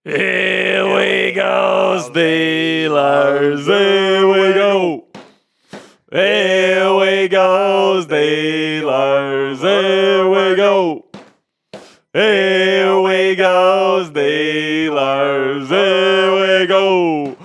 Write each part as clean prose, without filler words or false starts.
Here we go, Steelers. Here we go. Here we go, Steelers. Here we go. Here we go, Steelers. Here we go.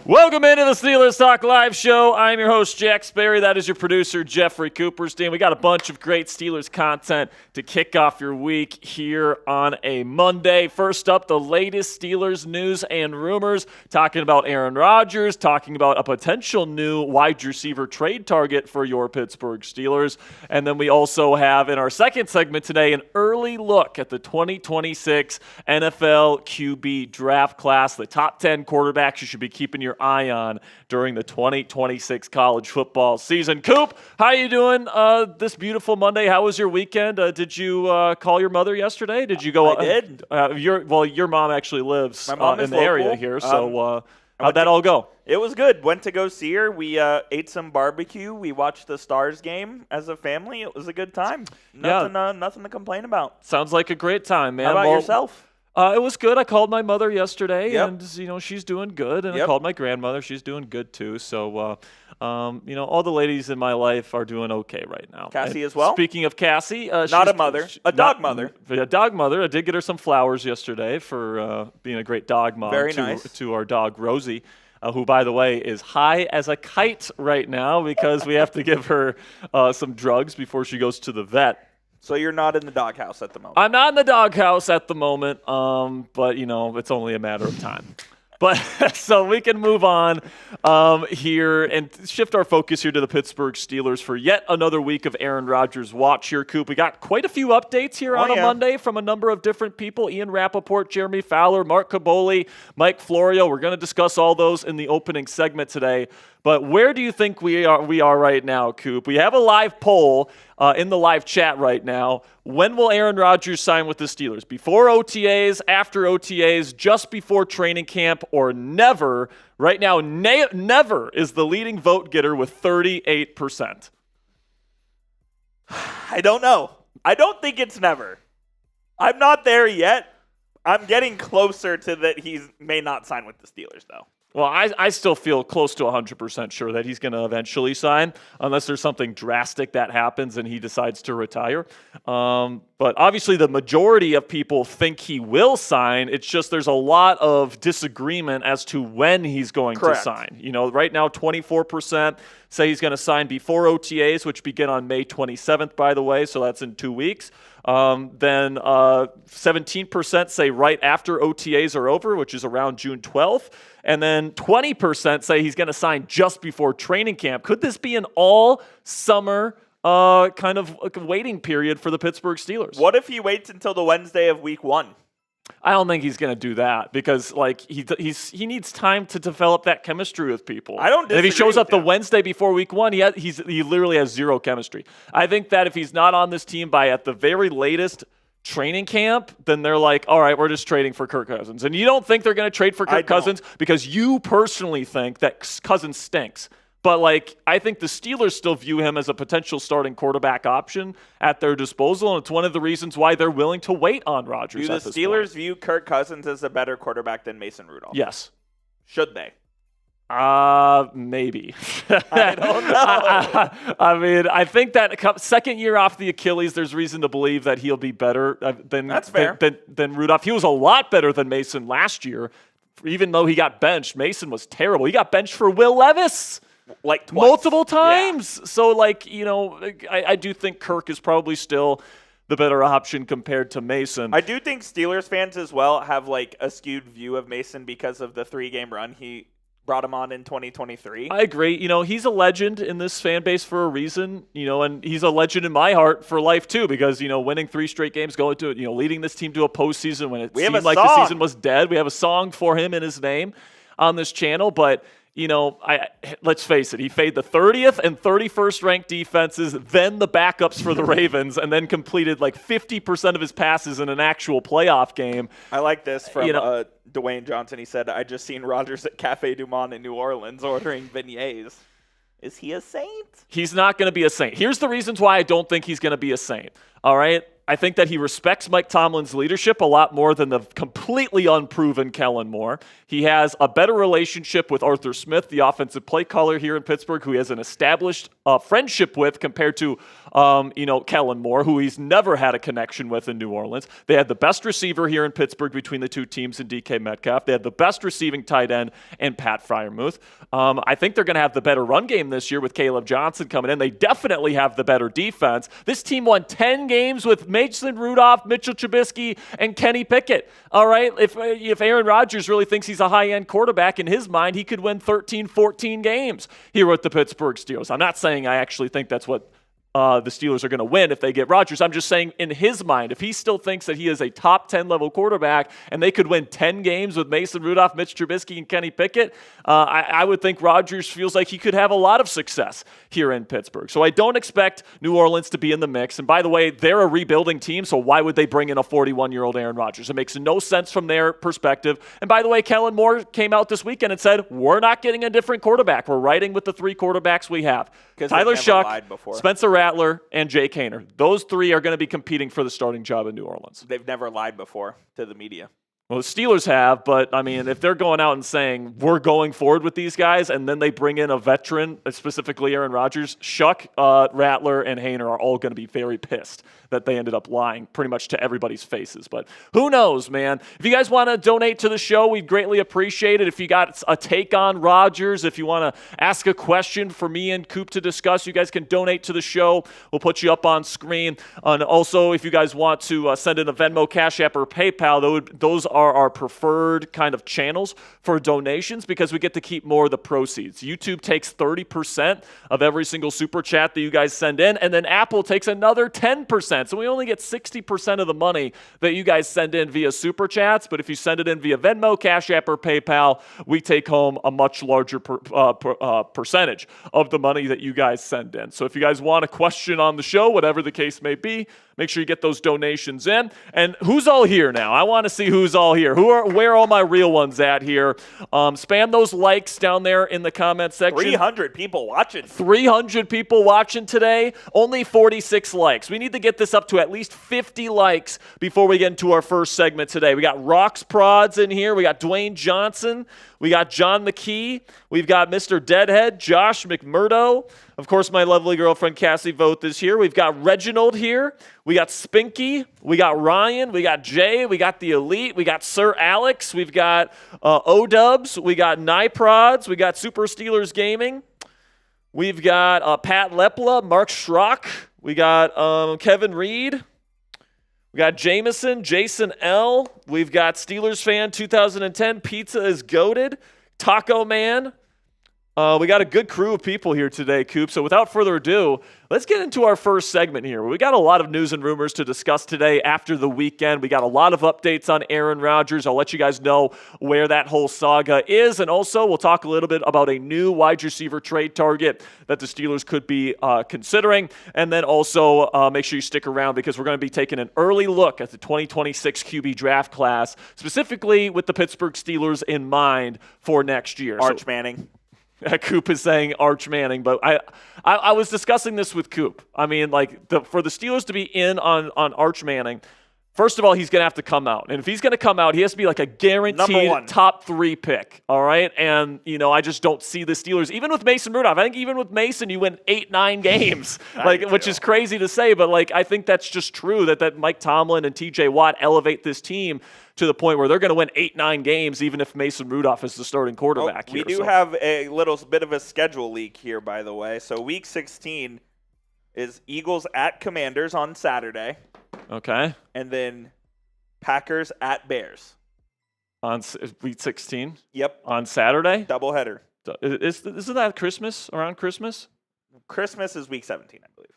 Welcome into the Steelers Talk Live Show. I'm your host, Jack Sperry. That is your producer, Jeffrey Cooperstein. We got a bunch of great Steelers content to kick off your week here on a Monday. First up, the latest Steelers news and rumors, talking about Aaron Rodgers, talking about a potential new wide receiver trade target for your Pittsburgh Steelers. And then we also have, in our second segment today, an early look at the 2026 NFL QB draft class, the top 10 quarterbacks you should be keeping your eye on during the 2026 college football season. Coop, how are you doing this beautiful Monday? How was your weekend? Did you call your mother yesterday? Did you go? I did. Your mom actually lives in the area here, so how'd that all go? It was good. Went to go see her. We ate some barbecue. We watched the Stars game as a family. It was a good time. Nothing to complain about. Sounds like a great time, man. How about yourself? It was good. I called my mother yesterday, Yep. and she's doing good. And Yep. I called my grandmother; she's doing good too. So, all the ladies in my life are doing okay right now. Cassie as well? Speaking of Cassie, Not a mother, a dog mother. A dog mother. I did get her some flowers yesterday for being a great dog mom. Very nice. To our dog Rosie. Who, by the way, is high as a kite right now because we have to give her some drugs before she goes to the vet. So you're not in the doghouse at the moment. I'm not in the doghouse at the moment, but it's only a matter of time. But so we can move on here and shift our focus here to the Pittsburgh Steelers for yet another week of Aaron Rodgers watch here, Coop. We got quite a few updates here on a Monday from a number of different people. Ian Rapoport, Jeremy Fowler, Mark Kaboly, Mike Florio. We're going to discuss all those in the opening segment today. But where do you think we are right now, Coop? We have a live poll in the live chat right now. When will Aaron Rodgers sign with the Steelers? Before OTAs, after OTAs, just before training camp, or never? Right now, never is the leading vote getter with 38%. I don't know. I don't think it's never. I'm not there yet. I'm getting closer to that he may not sign with the Steelers, though. Well, I still feel close to 100% sure that he's going to eventually sign, unless there's something drastic that happens and he decides to retire. But obviously the majority of people think he will sign. It's just there's a lot of disagreement as to when he's going to sign. Right now 24% say he's going to sign before OTAs, which begin on May 27th, by the way, so that's in 2 weeks. Then 17% say right after OTAs are over, which is around June 12th. And then 20% say he's going to sign just before training camp. Could this be an all-summer kind of waiting period for the Pittsburgh Steelers? What if he waits until the Wednesday of week 1? I don't think he's going to do that because he needs time to develop that chemistry with people. I don't disagree. And if he shows up the Wednesday before week 1, he literally has zero chemistry. I think that if he's not on this team by at the very latest training camp, then they're like, all right, we're just trading for Kirk Cousins. And you don't think they're going to trade for Kirk Cousins because you personally think that Cousins stinks. But, I think the Steelers still view him as a potential starting quarterback option at their disposal, and it's one of the reasons why they're willing to wait on Rodgers. Do the Steelers view Kirk Cousins as a better quarterback than Mason Rudolph? Yes. Should they? Maybe. I don't know. I think that second year off the Achilles, there's reason to believe that he'll be better than Rudolph. He was a lot better than Mason last year, even though he got benched. Mason was terrible. He got benched for Will Levis. Twice. Multiple times. Yeah. So, I do think Kirk is probably still the better option compared to Mason. I do think Steelers fans as well have, a skewed view of Mason because of the 3-game run he brought him on in 2023. I agree. He's a legend in this fan base for a reason, and he's a legend in my heart for life too because, winning 3 straight games, going to, leading this team to a postseason when it seemed like the season was dead. We have a song for him in his name on this channel, but let's face it, he faded the 30th and 31st ranked defenses, then the backups for the Ravens, and then completed 50% of his passes in an actual playoff game. I like this from Dwayne Johnson. He said, I just seen Rodgers at Cafe Du Monde in New Orleans ordering beignets. Is he a saint? He's not going to be a saint. Here's the reasons why I don't think he's going to be a saint. All right? I think that he respects Mike Tomlin's leadership a lot more than the completely unproven Kellen Moore. He has a better relationship with Arthur Smith, the offensive play caller here in Pittsburgh, who he has an established friendship with compared to, Kellen Moore, who he's never had a connection with in New Orleans. They had the best receiver here in Pittsburgh between the two teams in DK Metcalf. They had the best receiving tight end in Pat Freiermuth. I think they're going to have the better run game this year with Caleb Johnson coming in. They definitely have the better defense. This team won 10 games with Mason Rudolph, Mitchell Trubisky, and Kenny Pickett. All right, if Aaron Rodgers really thinks he's a high-end quarterback, in his mind, he could win 13, 14 games here with the Pittsburgh Steelers. I'm not saying I actually think that's what the Steelers are going to win if they get Rodgers. I'm just saying in his mind, if he still thinks that he is a top 10 level quarterback and they could win 10 games with Mason Rudolph, Mitch Trubisky, and Kenny Pickett, I would think Rodgers feels like he could have a lot of success here in Pittsburgh. So I don't expect New Orleans to be in the mix. And by the way, they're a rebuilding team, so why would they bring in a 41-year-old Aaron Rodgers? It makes no sense from their perspective. And by the way, Kellen Moore came out this weekend and said, we're not getting a different quarterback. We're riding with the 3 quarterbacks we have. Tyler Shuck, Spencer Rattler, and Jake Haener. Those 3 are going to be competing for the starting job in New Orleans. They've never lied before to the media. Well, the Steelers have, but, I mean, if they're going out and saying, we're going forward with these guys, and then they bring in a veteran, specifically Aaron Rodgers, Shuck, Rattler, and Haener are all going to be very pissed that they ended up lying pretty much to everybody's faces. But who knows, man? If you guys want to donate to the show, we'd greatly appreciate it. If you got a take on Rodgers, if you want to ask a question for me and Coop to discuss, you guys can donate to the show. We'll put you up on screen. And also, if you guys want to send in a Venmo, Cash App, or PayPal, those are our preferred kind of channels for donations because we get to keep more of the proceeds. YouTube takes 30% of every single super chat that you guys send in, and then Apple takes another 10%. So we only get 60% of the money that you guys send in via super chats, but if you send it in via Venmo, Cash App, or PayPal, we take home a much larger percentage of the money that you guys send in. So if you guys want a question on the show, whatever the case may be, make sure you get those donations in. And who's all here now? I want to see who's all here. Where are all my real ones at here? Spam those likes down there in the comment section. 300 people watching. 300 people watching today. Only 46 likes. We need to get this up to at least 50 likes before we get into our first segment today. We got Rocks Prods in here. We got Dwayne Johnson. We got John McKee. We've got Mr. Deadhead, Josh McMurdo. Of course, my lovely girlfriend Cassie Voth is here. We've got Reginald here. We got Spinky. We got Ryan. We got Jay. We got the Elite. We got Sir Alex. We've got O-Dubs. We got Niprods. We got Super Steelers Gaming. We've got Pat Lepla, Mark Schrock. We got Kevin Reed. We got Jameson, Jason L. We've got Steelers Fan 2010. Pizza is goated. Taco Man. We got a good crew of people here today, Coop. So without further ado, let's get into our first segment here. We got a lot of news and rumors to discuss today after the weekend. We got a lot of updates on Aaron Rodgers. I'll let you guys know where that whole saga is. And also, we'll talk a little bit about a new wide receiver trade target that the Steelers could be considering. And then also, make sure you stick around because we're going to be taking an early look at the 2026 QB draft class, specifically with the Pittsburgh Steelers in mind for next year. Arch Manning. Coop is saying Arch Manning, but I was discussing this with Coop. I mean, like, for the Steelers to be in on Arch Manning, first of all, he's going to have to come out. And if he's going to come out, he has to be like a guaranteed top 3 pick, all right? And, I just don't see the Steelers, even with Mason Rudolph. I think even with Mason, you win 8-9 games, which is crazy to say, but, I think that's just true that Mike Tomlin and T.J. Watt elevate this team to the point where they're going to win 8-9 games, even if Mason Rudolph is the starting quarterback here. We do have a little bit of a schedule leak here, by the way. So Week 16 is Eagles at Commanders on Saturday. Okay. And then Packers at Bears. On Week 16? Yep. On Saturday? Doubleheader. Isn't that Christmas, around Christmas? Christmas is Week 17, I believe.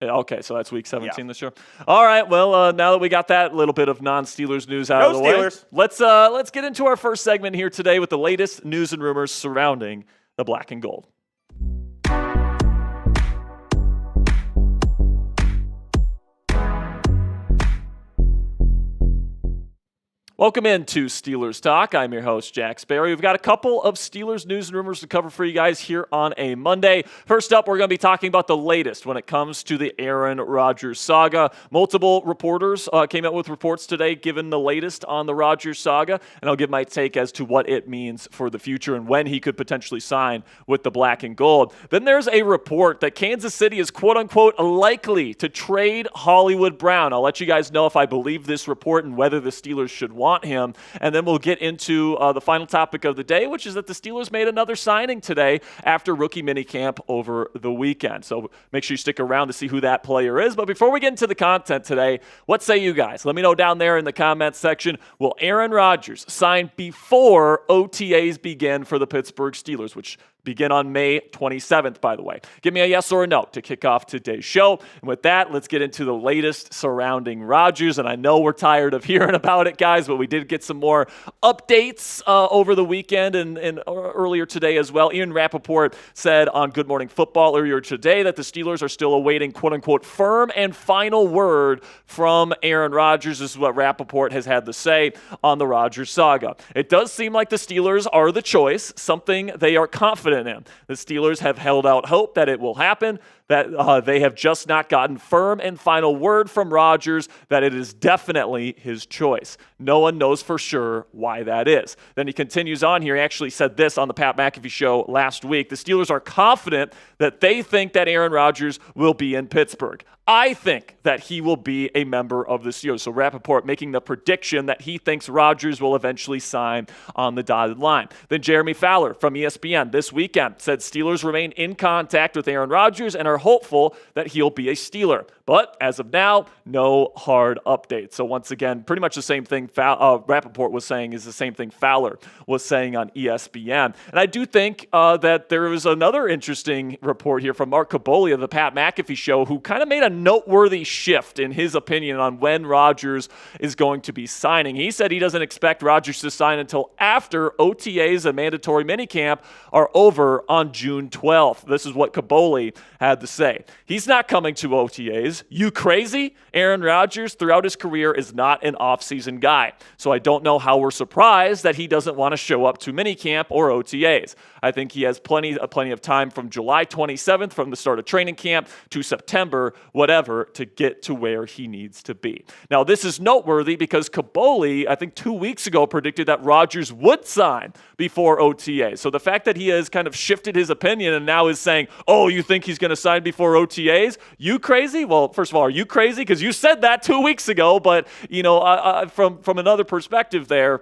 Okay, so that's Week 17 this year. All right, well, now that we got that little bit of non-Steelers news out of the way, let's get into our first segment here today with the latest news and rumors surrounding the Black and Gold. Welcome into Steelers Talk. I'm your host, Jack Sperry. We've got a couple of Steelers news and rumors to cover for you guys here on a Monday. First up, we're going to be talking about the latest when it comes to the Aaron Rodgers saga. Multiple reporters came out with reports today giving the latest on the Rodgers saga, and I'll give my take as to what it means for the future and when he could potentially sign with the black and gold. Then there's a report that Kansas City is quote-unquote likely to trade Hollywood Brown. I'll let you guys know if I believe this report and whether the Steelers should want him. And then we'll get into the final topic of the day, which is that the Steelers made another signing today after rookie minicamp over the weekend. So make sure you stick around to see who that player is. But before we get into the content today, what say you guys? Let me know down there in the comments section. Will Aaron Rodgers sign before OTAs begin for the Pittsburgh Steelers, which begin on May 27th, by the way? Give me a yes or a no to kick off today's show. And with that, let's get into the latest surrounding Rodgers. And I know we're tired of hearing about it, guys, but we did get some more updates over the weekend and earlier today as well. Ian Rapoport said on Good Morning Football earlier today that the Steelers are still awaiting quote-unquote firm and final word from Aaron Rodgers. This is what Rapoport has had to say on the Rodgers saga. It does seem like the Steelers are the choice, something they are confident in. The Steelers have held out hope that it will happen, that they have just not gotten firm and final word from Rodgers that it is definitely his choice. No one knows for sure why that is. Then he continues on here. He actually said this on the Pat McAfee show last week. The Steelers are confident that they think that Aaron Rodgers will be in Pittsburgh. I think that he will be a member of the Steelers. So Rapoport making the prediction that he thinks Rodgers will eventually sign on the dotted line. Then Jeremy Fowler from ESPN this weekend said Steelers remain in contact with Aaron Rodgers and are hopeful that he'll be a Steeler. But as of now, no hard updates. So once again, pretty much the same thing Rapoport was saying is the same thing Fowler was saying on ESPN. And I do think that there was another interesting report here from Mark Kaboly of the Pat McAfee show who kind of made a noteworthy shift in his opinion on when Rodgers is going to be signing. He said he doesn't expect Rodgers to sign until after OTAs and mandatory minicamp are over on June 12th. This is what Kaboly had to say. He's not coming to OTAs. You crazy? Aaron Rodgers throughout his career is not an offseason guy. So I don't know how we're surprised that he doesn't want to show up to minicamp or OTAs. I think he has plenty of time from July 27th, from the start of training camp to September, whatever, to get to where he needs to be. Now, this is noteworthy because Kaboly, I think 2 weeks ago, predicted that Rodgers would sign before OTA. So the fact that he has kind of shifted his opinion and now is saying, oh, you think he's going to sign before OTAs? You crazy? Well, first of all, are you crazy? Because you said that 2 weeks ago, but, from another perspective there,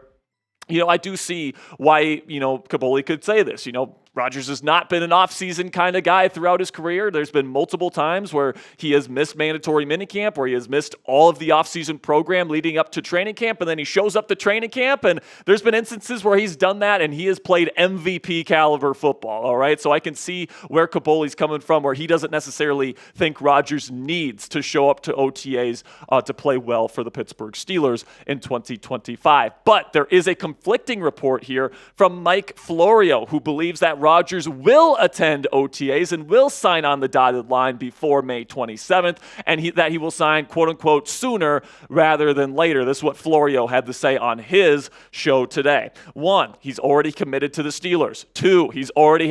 I do see why, Kaboly could say this. Rodgers has not been an offseason kind of guy throughout his career. There's been multiple times where he has missed mandatory minicamp, where he has missed all of the offseason program leading up to training camp, and then he shows up to training camp, and there's been instances where he's done that, and he has played MVP caliber football, all right? So I can see where Kaboly's coming from, where he doesn't necessarily think Rodgers needs to show up to OTAs to play well for the Pittsburgh Steelers in 2025. But there is a conflicting report here from Mike Florio, who believes that Rodgers will attend OTAs and will sign on the dotted line before May 27th, and that he will sign, quote-unquote, sooner rather than later. This is what Florio had to say on his show today. 1, he's already committed to the Steelers. 2, he already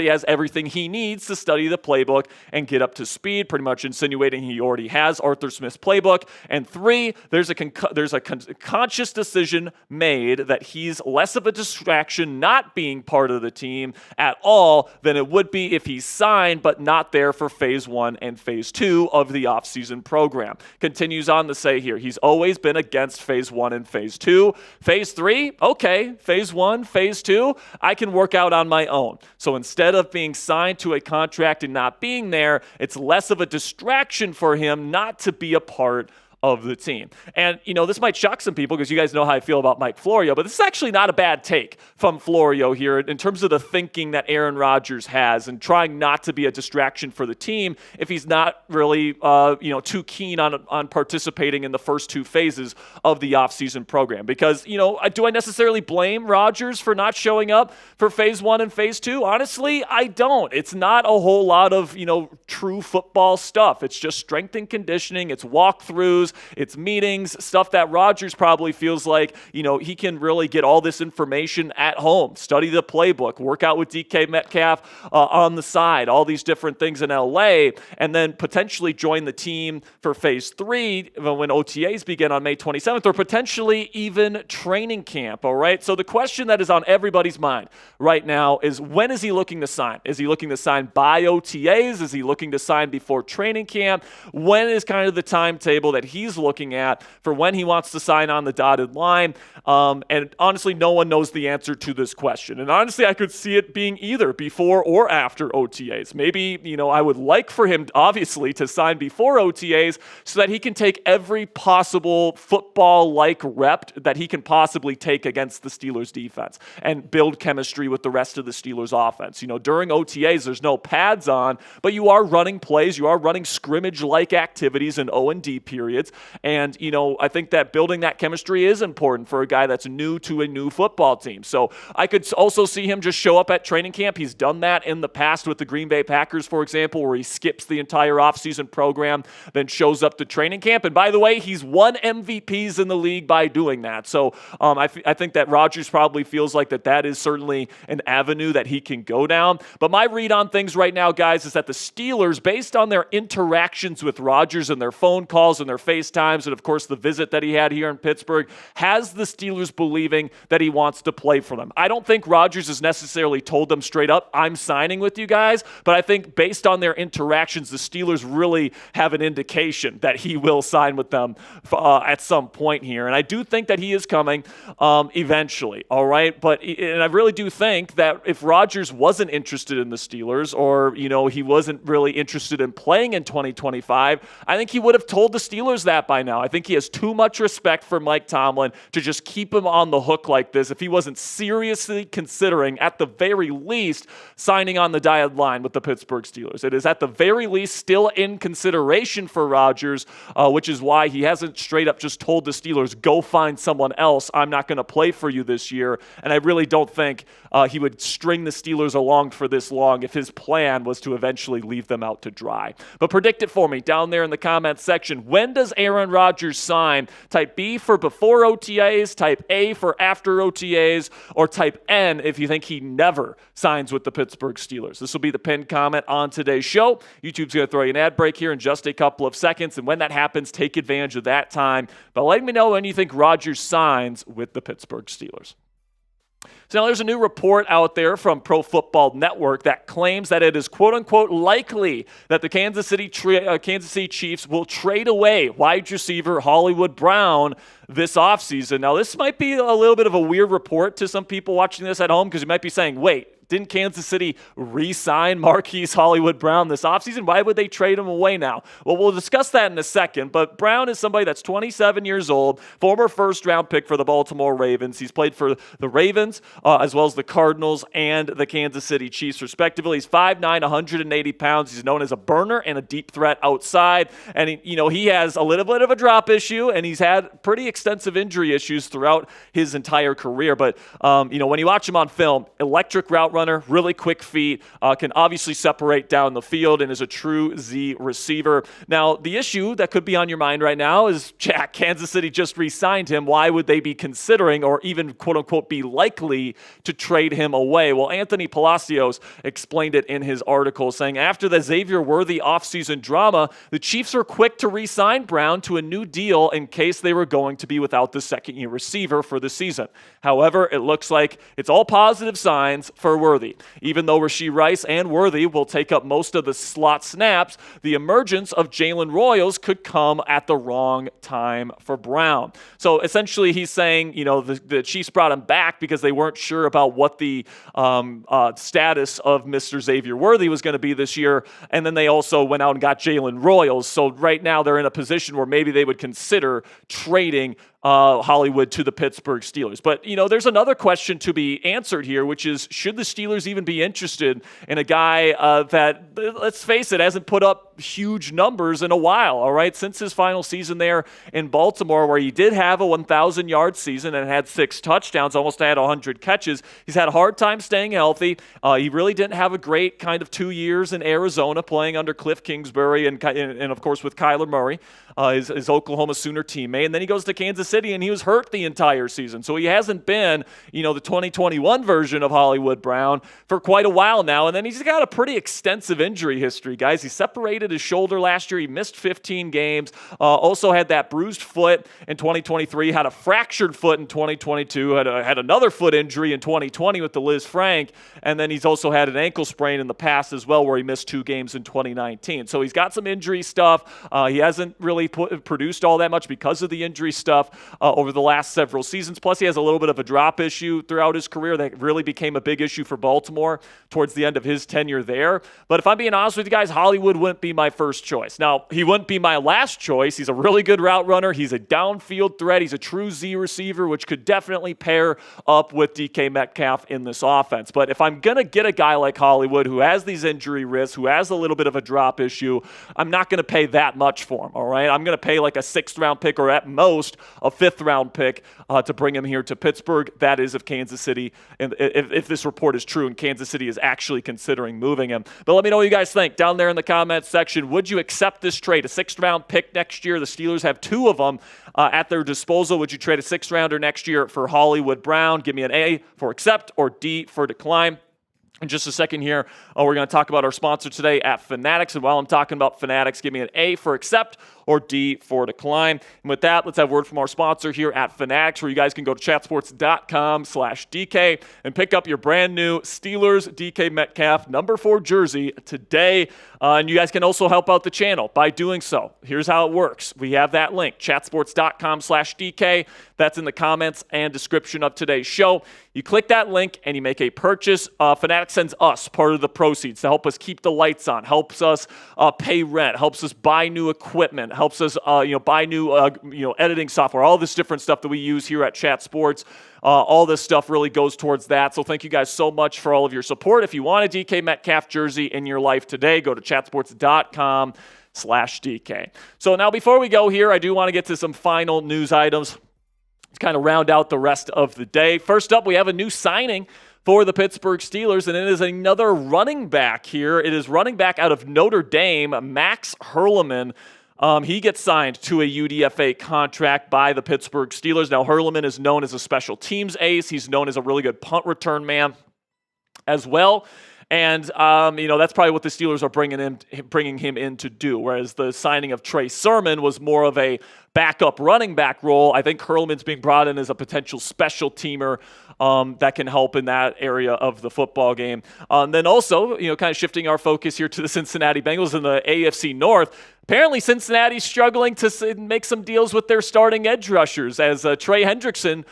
has everything he needs to study the playbook and get up to speed, pretty much insinuating he already has Arthur Smith's playbook. And 3, there's a conscious decision made that he's less of a distraction not being part of the team at all than it would be if he's signed but not there for phase 1 and phase 2 of the offseason program. Continues on to say here, he's always been against phase 1 and phase 2. Phase 3, okay, phase 1, phase 2, I can work out on my own. So instead of being signed to a contract and not being there, it's less of a distraction for him not to be a part of the team. And, this might shock some people because you guys know how I feel about Mike Florio, but this is actually not a bad take from Florio here in terms of the thinking that Aaron Rodgers has and trying not to be a distraction for the team if he's not really, too keen on participating in the first 2 phases of the offseason program. Because, do I necessarily blame Rodgers for not showing up for phase 1 and phase 2? Honestly, I don't. It's not a whole lot of, true football stuff. It's just strength and conditioning. It's walkthroughs. practices, it's meetings, stuff that Rodgers probably feels like, he can really get all this information at home, study the playbook, work out with DK Metcalf on the side, all these different things in LA, and then potentially join the team for phase 3 when OTAs begin on May 27th, or potentially even training camp, all right? So the question that is on everybody's mind right now is, when is he looking to sign? Is he looking to sign by OTAs? Is he looking to sign before training camp? When is kind of the timetable that he's looking at for when he wants to sign on the dotted line? And honestly, no one knows the answer to this question. And honestly, I could see it being either before or after OTAs. Maybe, I would like for him, obviously, to sign before OTAs so that he can take every possible football-like rep that he can possibly take against the Steelers defense and build chemistry with the rest of the Steelers offense. During OTAs, there's no pads on, but you are running plays, you are running scrimmage-like activities in O&D periods. And, I think that building that chemistry is important for a guy that's new to a new football team. So I could also see him just show up at training camp. He's done that in the past with the Green Bay Packers, for example, where he skips the entire offseason program, then shows up to training camp. And by the way, he's won MVPs in the league by doing that. So I think that Rodgers probably feels like that is certainly an avenue that he can go down. But my read on things right now, guys, is that the Steelers, based on their interactions with Rodgers and their phone calls and their FaceTimes, and of course the visit that he had here in Pittsburgh, has the Steelers believing that he wants to play for them. I don't think Rodgers has necessarily told them straight up, I'm signing with you guys, but I think based on their interactions, the Steelers really have an indication that he will sign with them at some point here. And I do think that he is coming eventually, all right? And I really do think that if Rodgers wasn't interested in the Steelers, or, he wasn't really interested in playing in 2025, I think he would have told the Steelers that by now. I think he has too much respect for Mike Tomlin to just keep him on the hook like this if he wasn't seriously considering, at the very least, signing on the dotted line with the Pittsburgh Steelers. It is at the very least still in consideration for Rodgers, which is why he hasn't straight up just told the Steelers, go find someone else. I'm not going to play for you this year. And I really don't think he would string the Steelers along for this long if his plan was to eventually leave them out to dry. But predict it for me down there in the comments section. When does Aaron Rodgers sign? Type B for before OTAs, type A for after OTAs, or type N if you think he never signs with the Pittsburgh Steelers. This will be the pinned comment on today's show. YouTube's going to throw you an ad break here in just a couple of seconds, and when that happens, take advantage of that time. But let me know when you think Rodgers signs with the Pittsburgh Steelers. So now there's a new report out there from Pro Football Network that claims that it is quote-unquote likely that the Kansas City Chiefs will trade away wide receiver Hollywood Brown this offseason. Now this might be a little bit of a weird report to some people watching this at home, because you might be saying, wait, didn't Kansas City re-sign Marquise Hollywood Brown this offseason? Why would they trade him away now? Well, we'll discuss that in a second, but Brown is somebody that's 27 years old, former first-round pick for the Baltimore Ravens. He's played for the Ravens, as well as the Cardinals and the Kansas City Chiefs, respectively. He's 5'9", 180 pounds. He's known as a burner and a deep threat outside, and he has a little bit of a drop issue, and he's had pretty extensive injury issues throughout his entire career. But, when you watch him on film, electric route runner, really quick feet, can obviously separate down the field, and is a true Z receiver. Now, the issue that could be on your mind right now is, Jack, Kansas City just re-signed him. Why would they be considering, or even quote-unquote be likely to trade him away? Well, Anthony Palacios explained it in his article, saying, after the Xavier Worthy offseason drama, the Chiefs were quick to re-sign Brown to a new deal in case they were going to be without the second-year receiver for the season. However, it looks like it's all positive signs for Worthy. Even though Rashee Rice and Worthy will take up most of the slot snaps, the emergence of Jalen Royals could come at the wrong time for Brown. So essentially he's saying, the Chiefs brought him back because they weren't sure about what the status of Mr. Xavier Worthy was going to be this year, and then they also went out and got Jalen Royals. So right now they're in a position where maybe they would consider trading Hollywood to the Pittsburgh Steelers. But, there's another question to be answered here, which is, should the Steelers even be interested in a guy that, let's face it, hasn't put up huge numbers in a while, all right? Since his final season there in Baltimore, where he did have a 1,000-yard season and had 6 touchdowns, almost had 100 catches, he's had a hard time staying healthy. He really didn't have a great kind of 2 years in Arizona playing under Cliff Kingsbury and of course, with Kyler Murray, his Oklahoma Sooner teammate. And then he goes to Kansas City, and he was hurt the entire season. So he hasn't been, the 2021 version of Hollywood Brown for quite a while now. And then he's got a pretty extensive injury history, guys. He separated his shoulder last year. He missed 15 games. Also had that bruised foot in 2023. Had a fractured foot in 2022. Had another foot injury in 2020 with the Liz Frank. And then he's also had an ankle sprain in the past as well, where he missed 2 games in 2019. So he's got some injury stuff. He hasn't really produced all that much because of the injury stuff over the last several seasons. Plus, he has a little bit of a drop issue throughout his career that really became a big issue for Baltimore towards the end of his tenure there. But if I'm being honest with you guys, Hollywood wouldn't be my first choice. Now, he wouldn't be my last choice. He's a really good route runner. He's a downfield threat. He's a true Z receiver, which could definitely pair up with DK Metcalf in this offense. But if I'm going to get a guy like Hollywood who has these injury risks, who has a little bit of a drop issue, I'm not going to pay that much for him, all right? I'm going to pay like a 6th-round pick, or at most a 5th-round pick to bring him here to Pittsburgh. That is if Kansas City, and if this report is true and Kansas City is actually considering moving him. But let me know what you guys think down there in the comments section. Would you accept this trade? A 6th-round pick next year. The Steelers have 2 of them at their disposal. Would you trade a 6th-rounder next year for Hollywood Brown? Give me an A for accept or D for decline. In just a second here, we're going to talk about our sponsor today at Fanatics. And while I'm talking about Fanatics, give me an A for accept or D for decline. And with that, let's have word from our sponsor here at Fanatics, where you guys can go to chatsports.com/DK and pick up your brand new Steelers DK Metcalf number 4 jersey today. And you guys can also help out the channel by doing so. Here's how it works. We have that link, chatsports.com/DK. That's in the comments and description of today's show. You click that link and you make a purchase. Fanatics sends us part of the proceeds to help us keep the lights on, helps us pay rent, helps us buy new equipment, helps us buy new editing software, all this different stuff that we use here at Chat Sports. All this stuff really goes towards that. So thank you guys so much for all of your support. If you want a DK Metcalf jersey in your life today, go to chatsports.com/DK. So now before we go here, I do want to get to some final news items to kind of round out the rest of the day. First up, we have a new signing for the Pittsburgh Steelers, and it is another running back here. It is running back out of Notre Dame, Max Hurleman. He gets signed to a UDFA contract by the Pittsburgh Steelers. Now, Hurleman is known as a special teams ace. He's known as a really good punt return man as well. And, that's probably what the Steelers are bringing him in to do, whereas the signing of Trey Sermon was more of a backup running back role. I think Hurleman's being brought in as a potential special teamer that can help in that area of the football game. Then also, kind of shifting our focus here to the Cincinnati Bengals in the AFC North. Apparently, Cincinnati's struggling to make some deals with their starting edge rushers, as Trey Hendrickson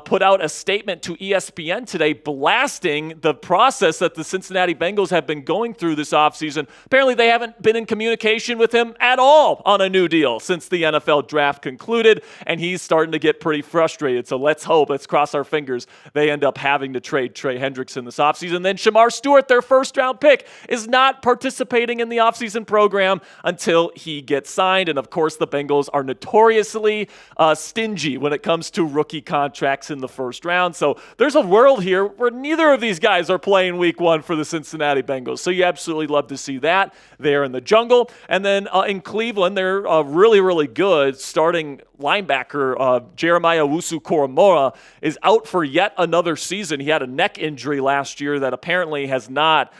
put out a statement to ESPN today blasting the process that the Cincinnati Bengals have been going through this offseason. Apparently, they haven't been in communication with him at all on a new deal since the NFL draft concluded, and he's starting to get pretty frustrated. So let's cross our fingers, they end up having to trade Trey Hendrickson this offseason. Then Shamar Stewart, their first-round pick, is not participating in the offseason program until he gets signed. And, of course, the Bengals are notoriously stingy when it comes to rookie contracts in the first round. So there's a world here where neither of these guys are playing week 1 for the Cincinnati Bengals. So you absolutely love to see that there in the jungle. And then in Cleveland, they're really, really good. Starting linebacker Jeremiah Owusu-Koramoah is out for yet another season. He had a neck injury last year that apparently has not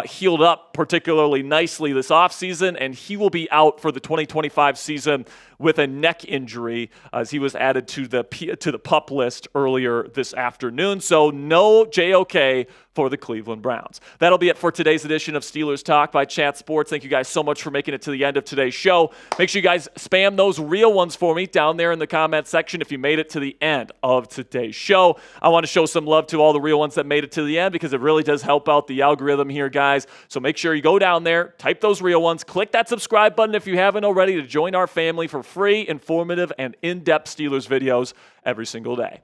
healed up particularly nicely this offseason, and he will be out for the 2025 season with a neck injury, as he was added to the PUP list earlier this afternoon. So no JOK for the Cleveland Browns. That'll be it for today's edition of Steelers Talk by Chat Sports. Thank you guys so much for making it to the end of today's show. Make sure you guys spam those real ones for me down there in the comment section if you made it to the end of today's show. I want to show some love to all the real ones that made it to the end, because it really does help out the algorithm here, guys. So make sure you go down there, type those real ones, click that subscribe button if you haven't already to join our family for free, informative, and in-depth Steelers videos every single day.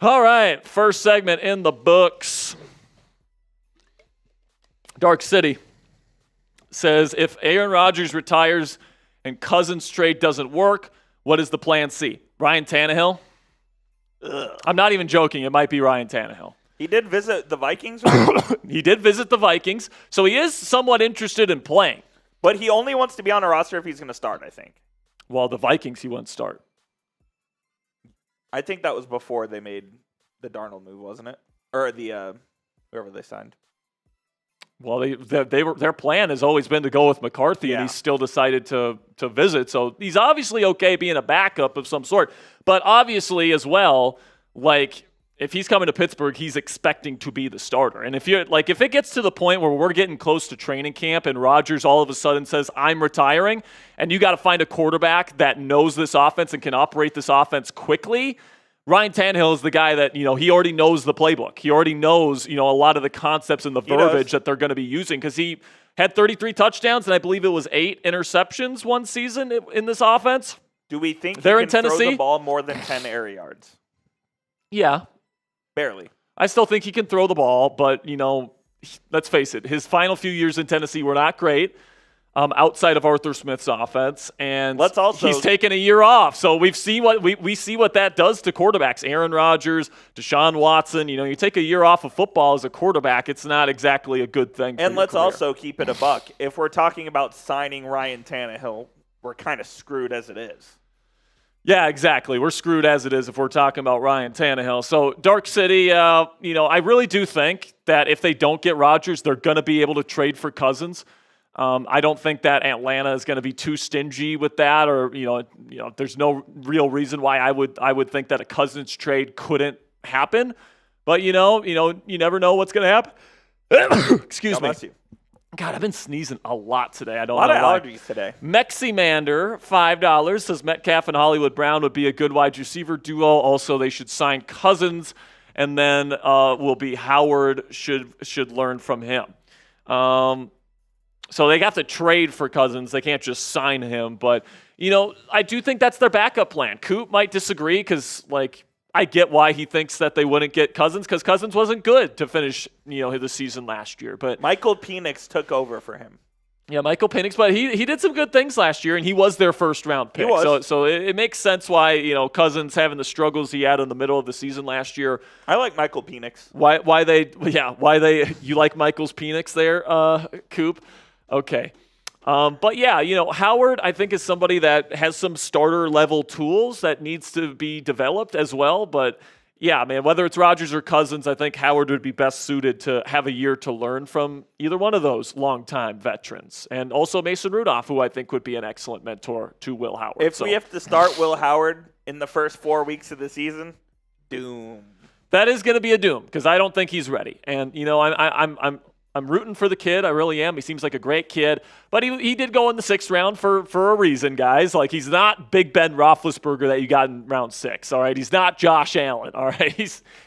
All right, first segment in the books. Dark City says, if Aaron Rodgers retires and Cousins trade doesn't work, what is the plan C? Ryan Tannehill? Ugh. I'm not even joking. It might be Ryan Tannehill. He did visit the Vikings, right? He did visit the Vikings, so he is somewhat interested in playing. But he only wants to be on a roster if he's going to start, I think. Well, the Vikings he wouldn't start. I think that was before they made the Darnold move, wasn't it? Or the whoever they signed. Well, their plan has always been to go with McCarthy, and he's still decided to visit. So he's obviously okay being a backup of some sort. But obviously as well, like, if he's coming to Pittsburgh, he's expecting to be the starter. And if it gets to the point where we're getting close to training camp and Rodgers all of a sudden says, I'm retiring, and you got to find a quarterback that knows this offense and can operate this offense quickly, Ryan Tannehill is the guy that, he already knows the playbook. He already knows, a lot of the concepts and the verbiage that they're going to be using, because he had 33 touchdowns and I believe it was 8 interceptions one season in this offense. Do we think they're he in can Tennessee? Throw the ball more than 10 air yards? Yeah. Barely. I still think he can throw the ball, but, let's face it, his final few years in Tennessee were not great. Outside of Arthur Smith's offense, and he's taken a year off. So we see what that does to quarterbacks. Aaron Rodgers, Deshaun Watson. You take a year off of football as a quarterback, it's not exactly a good thing. And let's also keep it a buck. If we're talking about signing Ryan Tannehill, we're kind of screwed as it is. Yeah, exactly. We're screwed as it is if we're talking about Ryan Tannehill. So Dark City, I really do think that if they don't get Rodgers, they're going to be able to trade for Cousins. I don't think that Atlanta is going to be too stingy with that, or there's no real reason why I would think that a Cousins trade couldn't happen. But you never know what's going to happen. Excuse me. God, I've been sneezing a lot today. I don't know why. A lot of allergies today. Meximander, $5, says Metcalf and Hollywood Brown would be a good wide receiver duo. Also, they should sign Cousins, and then will be Howard should learn from him. So they have to trade for Cousins. They can't just sign him. But, I do think that's their backup plan. Coop might disagree because, I get why he thinks that they wouldn't get Cousins, because Cousins wasn't good to finish, the season last year. But Michael Penix took over for him. Yeah, Michael Penix, but he did some good things last year, and he was their first-round pick. He was. So it makes sense why, Cousins having the struggles he had in the middle of the season last year. I like Michael Penix. Why you like Michael's Penix there, Coop? Okay. But yeah, Howard, I think, is somebody that has some starter level tools that needs to be developed as well. But yeah, man, whether it's Rodgers or Cousins, I think Howard would be best suited to have a year to learn from either one of those longtime veterans. And also Mason Rudolph, who I think would be an excellent mentor to Will Howard. If we have to start Will Howard in the first 4 weeks of the season, doom. That is going to be a doom, because I don't think he's ready. And, I'm rooting for the kid. I really am. He seems like a great kid. But he did go in the 6th round for a reason, guys. He's not Big Ben Roethlisberger that you got in round 6, all right? He's not Josh Allen, all right?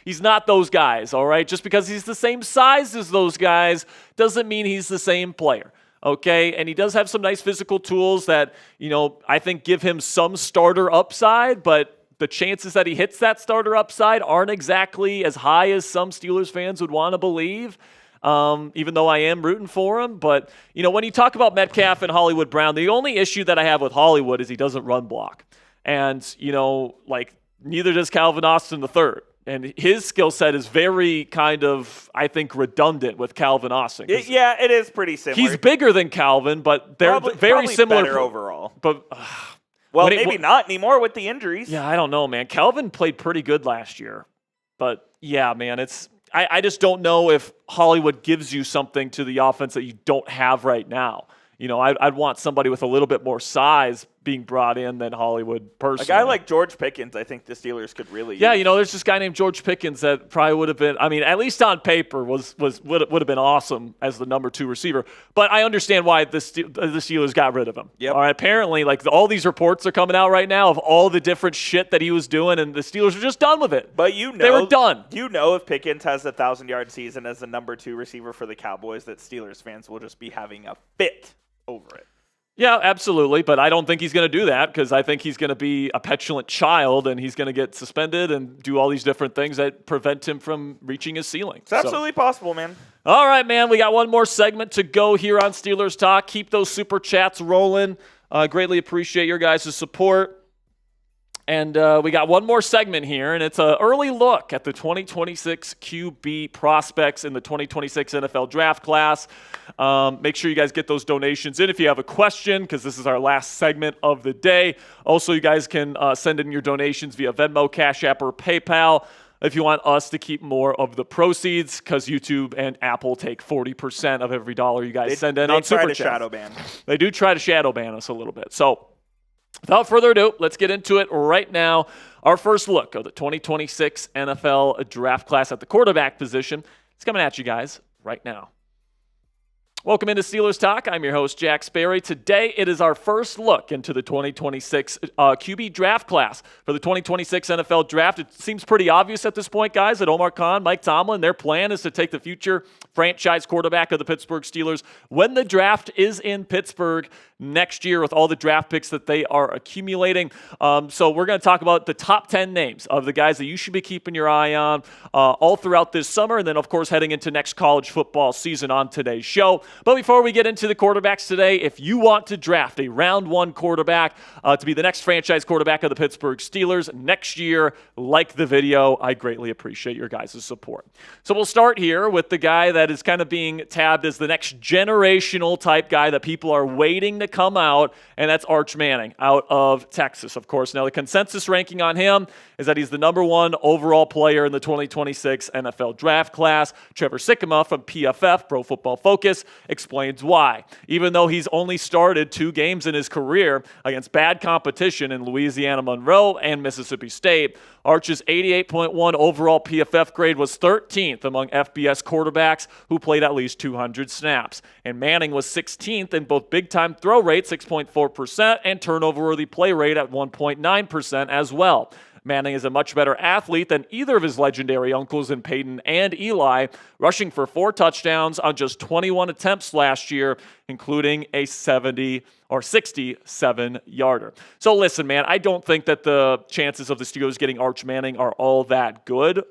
He's not those guys, all right? Just because he's the same size as those guys doesn't mean he's the same player, okay? And he does have some nice physical tools that, I think give him some starter upside, but the chances that he hits that starter upside aren't exactly as high as some Steelers fans would want to believe. Even though I am rooting for him. But, when you talk about Metcalf and Hollywood Brown, the only issue that I have with Hollywood is he doesn't run block. And, neither does Calvin Austin III. And his skill set is very kind of, I think, redundant with Calvin Austin. It is pretty similar. He's bigger than Calvin, but they're very similar. Better overall. But maybe not anymore with the injuries. Yeah, I don't know, man. Calvin played pretty good last year. But, yeah, man, I just don't know if Hollywood gives you something to the offense that you don't have right now. I'd want somebody with a little bit more size being brought in than Hollywood personally. A guy like George Pickens, I think the Steelers could really use. There's this guy named George Pickens that probably would have been, at least on paper, would have been awesome as the number 2 receiver. But I understand why the Steelers got rid of him. Yep. All right, apparently, all these reports are coming out right now of all the different shit that he was doing, and the Steelers are just done with it. But they were done. If Pickens has a 1,000-yard season as the number 2 receiver for the Cowboys, that Steelers fans will just be having a fit over it. Yeah, absolutely. But I don't think he's going to do that because I think he's going to be a petulant child and he's going to get suspended and do all these different things that prevent him from reaching his ceiling. It's absolutely possible, man. All right, man. We got one more segment to go here on Steelers Talk. Keep those super chats rolling. Greatly appreciate your guys' support. And we got one more segment here, and it's an early look at the 2026 QB prospects in the 2026 NFL draft class. Make sure you guys get those donations in if you have a question, because this is our last segment of the day. Also, you guys can send in your donations via Venmo, Cash App, or PayPal if you want us to keep more of the proceeds, because YouTube and Apple take 40% of every dollar you guys send in on Super Chats. They try to shadow ban. They do try to shadow ban us a little bit. So, without further ado, let's get into it right now. Our first look of the 2026 NFL draft class at the quarterback position is coming at you guys right now. Welcome into Steelers Talk. I'm your host, Jack Sperry. Today, it is our first look into the 2026 QB draft class. For the 2026 NFL draft, it seems pretty obvious at this point, guys, that Omar Khan, Mike Tomlin, their plan is to take the future franchise quarterback of the Pittsburgh Steelers when the draft is in Pittsburgh next year with all the draft picks that they are accumulating. So we're going to talk about the top 10 names of the guys that you should be keeping your eye on all throughout this summer, and then, of course, heading into next college football season on today's show. But before we get into the quarterbacks today, if you want to draft a round one quarterback to be the next franchise quarterback of the Pittsburgh Steelers next year, like the video. I greatly appreciate your guys' support. So we'll start here with the guy that is kind of being tabbed as the next generational type guy that people are waiting to come out, and that's Arch Manning out of Texas, of course. Now, the consensus ranking on him is that he's the number one overall player in the 2026 NFL draft class. Trevor Sikkema from PFF, Pro Football Focus, explains why. Even though he's only started 2 games in his career against bad competition in Louisiana Monroe and Mississippi State, Arch's 88.1 overall PFF grade was 13th among FBS quarterbacks who played at least 200 snaps. And Manning was 16th in both big-time throw rate, 6.4%, and turnover-worthy play rate at 1.9% as well. Manning is a much better athlete than either of his legendary uncles in Peyton and Eli, rushing for 4 touchdowns on just 21 attempts last year, including a 67-yarder. So listen, man, I don't think that the chances of the Steelers getting Arch Manning are all that good.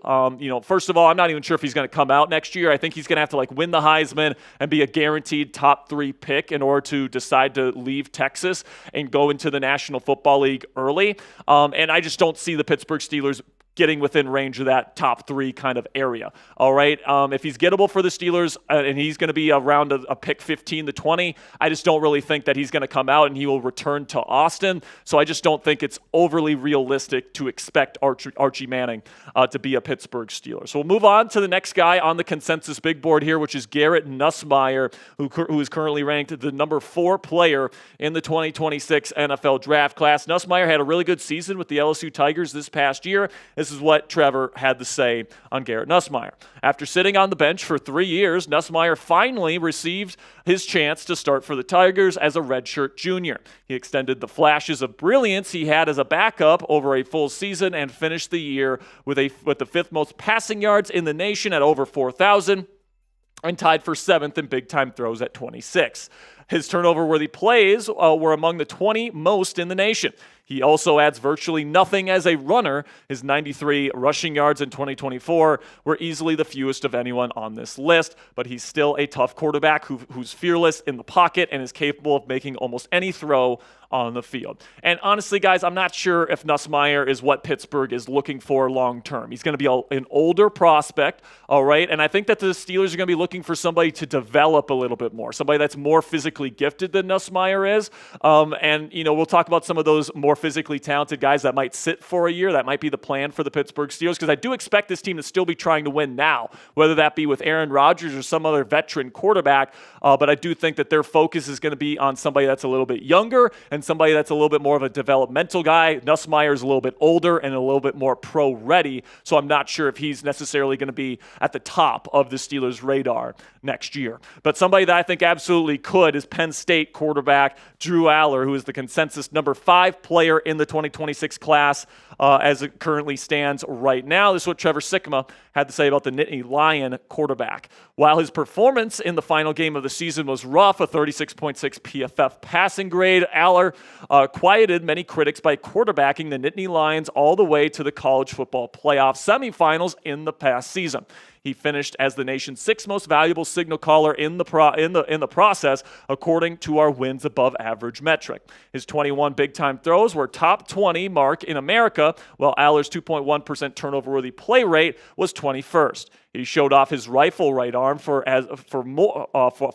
First of all, I'm not even sure if he's going to come out next year. I think he's going to have to win the Heisman and be a guaranteed top 3 pick in order to decide to leave Texas and go into the National Football League early. And I just don't see the Pittsburgh Steelers getting within range of that top 3 kind of area. All right. If he's gettable for the Steelers and he's going to be around a pick 15 to 20, I just don't really think that he's going to come out and he will return to Austin. So I just don't think it's overly realistic to expect Archie Manning to be a Pittsburgh Steeler. So we'll move on to the next guy on the consensus big board here, which is Garrett Nussmeier, who is currently ranked the number 4 player in the 2026 NFL draft class. Nussmeier had a really good season with the LSU Tigers this past year. This is what Trevor had to say on Garrett Nussmeier. After sitting on the bench for 3 years, Nussmeier finally received his chance to start for the Tigers as a redshirt junior. He extended the flashes of brilliance he had as a backup over a full season and finished the year with the 5th most passing yards in the nation at over 4,000 and tied for 7th in big-time throws at 26. His turnover-worthy plays were among the 20 most in the nation. He also adds virtually nothing as a runner. His 93 rushing yards in 2024 were easily the fewest of anyone on this list, but he's still a tough quarterback who's fearless in the pocket and is capable of making almost any throw on the field. And honestly, guys, I'm not sure if Nussmeier is what Pittsburgh is looking for long-term. He's going to be an older prospect, all right? And I think that the Steelers are going to be looking for somebody to develop a little bit more, somebody that's more physically gifted than Nussmeier is. We'll talk about some of those more physically talented guys that might sit for a year. That might be the plan for the Pittsburgh Steelers, because I do expect this team to still be trying to win now, whether that be with Aaron Rodgers or some other veteran quarterback. But I do think that their focus is going to be on somebody that's a little bit younger and somebody that's a little bit more of a developmental guy. Nussmeier is a little bit older and a little bit more pro-ready, so I'm not sure if he's necessarily going to be at the top of the Steelers' radar next year. But somebody that I think absolutely could is Penn State quarterback Drew Aller, who is the consensus number 5 player in the 2026 class. as it currently stands right now. This is what Trevor Sikkema had to say about the Nittany Lion quarterback. While his performance in the final game of the season was rough, a 36.6 PFF passing grade, Aller quieted many critics by quarterbacking the Nittany Lions all the way to the college football playoff semifinals in the past season. He finished as the nation's 6th most valuable signal caller in the process, according to our wins above average metric. His 21 big-time throws were top 20 mark in America, while Aller's 2.1% turnover-worthy play rate was 21st. He showed off his rifle right arm for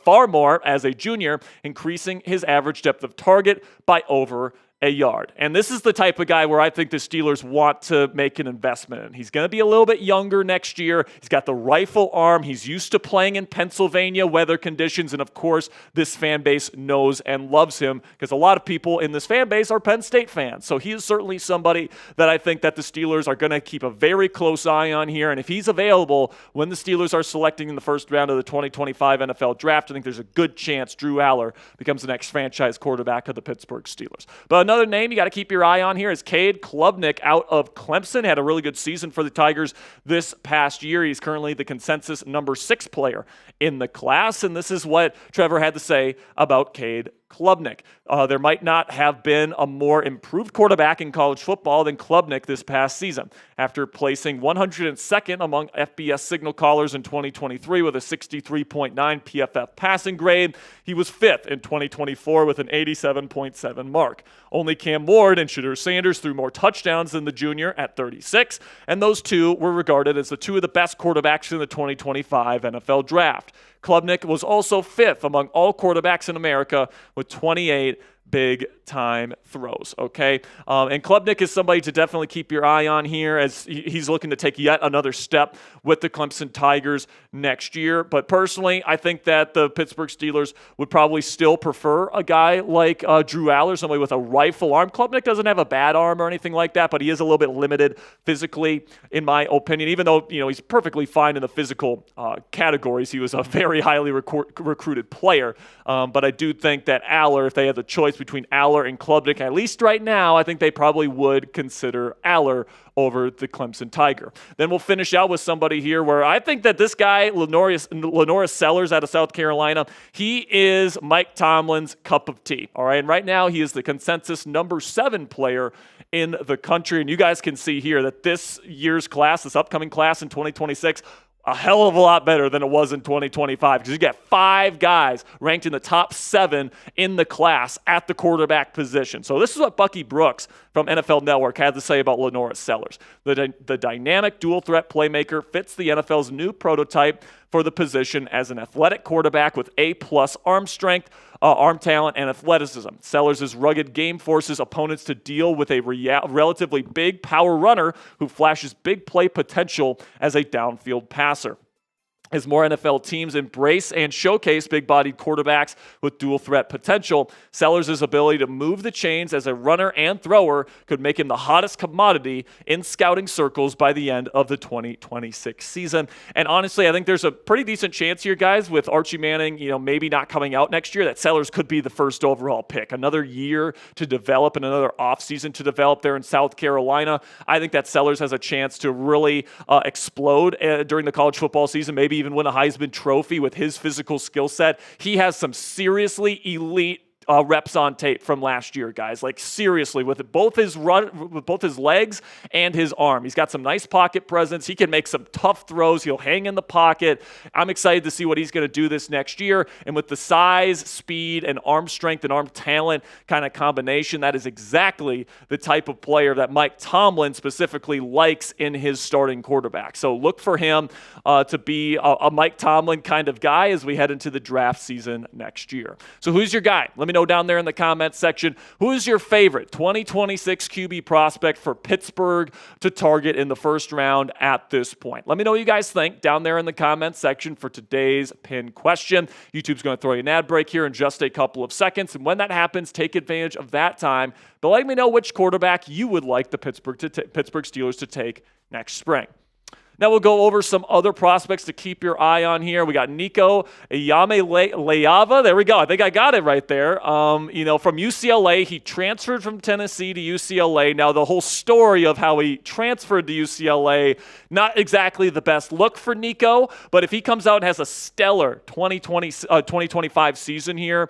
far more as a junior, increasing his average depth of target by over a yard. And this is the type of guy where I think the Steelers want to make an investment in. He's going to be a little bit younger next year. He's got the rifle arm. He's used to playing in Pennsylvania weather conditions. And of course, this fan base knows and loves him because a lot of people in this fan base are Penn State fans. So he is certainly somebody that I think that the Steelers are going to keep a very close eye on here. And if he's available when the Steelers are selecting in the first round of the 2025 NFL draft, I think there's a good chance Drew Aller becomes the next franchise quarterback of the Pittsburgh Steelers. But another name you got to keep your eye on here is Cade Klubnik out of Clemson. Had a really good season for the Tigers this past year. He's currently the consensus number 6 player in the class, and this is what Trevor had to say about Cade Klubnik. There might not have been a more improved quarterback in college football than Klubnik this past season. After placing 102nd among FBS signal callers in 2023 with a 63.9 PFF passing grade, he was 5th in 2024 with an 87.7 mark. Only Cam Ward and Shedeur Sanders threw more touchdowns than the junior at 36, and those two were regarded as the 2 of the best quarterbacks in the 2025 NFL Draft. Klubnik was also 5th among all quarterbacks in America with 28 big-time throws, okay? And Klubnik is somebody to definitely keep your eye on here as he's looking to take yet another step with the Clemson Tigers next year. But personally, I think that the Pittsburgh Steelers would probably still prefer a guy like Drew Aller, somebody with a rifle arm. Klubnik doesn't have a bad arm or anything like that, but he is a little bit limited physically, in my opinion, even though he's perfectly fine in the physical categories. He was a very highly recruited player. But I do think that Aller, if they had the choice between Aller and Klubnik, at least right now, I think they probably would consider Aller over the Clemson Tiger. Then we'll finish out with somebody here where I think that this guy, Lenoris Sellers out of South Carolina, he is Mike Tomlin's cup of tea. All right, and right now he is the consensus number 7 player in the country. And you guys can see here that this year's class, this upcoming class in 2026, a hell of a lot better than it was in 2025 because you got 5 guys ranked in the top 7 in the class at the quarterback position. So this is what Bucky Brooks from NFL Network had to say about Lenoris Sellers. The dynamic dual-threat playmaker fits the NFL's new prototype for the position as an athletic quarterback with A-plus arm strength, arm talent, and athleticism. Sellers' rugged game forces opponents to deal with a relatively big power runner who flashes big play potential as a downfield passer. As more NFL teams embrace and showcase big-bodied quarterbacks with dual-threat potential, Sellers' ability to move the chains as a runner and thrower could make him the hottest commodity in scouting circles by the end of the 2026 season. And honestly, I think there's a pretty decent chance here, guys, with Archie Manning, maybe not coming out next year, that Sellers could be the first overall pick. Another year to develop and another offseason to develop there in South Carolina. I think that Sellers has a chance to really explode during the college football season, maybe even win a Heisman Trophy with his physical skill set. He has some seriously elite reps on tape from last year, guys. Like seriously, with both his legs and his arm. He's got some nice pocket presence. He can make some tough throws. He'll hang in the pocket. I'm excited to see what he's going to do this next year. And with the size, speed, and arm strength and arm talent kind of combination, that is exactly the type of player that Mike Tomlin specifically likes in his starting quarterback. So look for him to be a Mike Tomlin kind of guy as we head into the draft season next year. So who's your guy? Let me know down there in the comments section. Who is your favorite 2026 QB prospect for Pittsburgh to target in the first round at this point? Let me know what you guys think down there in the comments section for today's pinned question. YouTube's going to throw you an ad break here in just a couple of seconds. And when that happens, take advantage of that time. But let me know which quarterback you would like the Pittsburgh Steelers to take next spring. Now we'll go over some other prospects to keep your eye on here. We got Nico Iamaleava. There we go. I think I got it right there. From UCLA. He transferred from Tennessee to UCLA. Now the whole story of how he transferred to UCLA, not exactly the best look for Nico, but if he comes out and has a stellar 2025 season here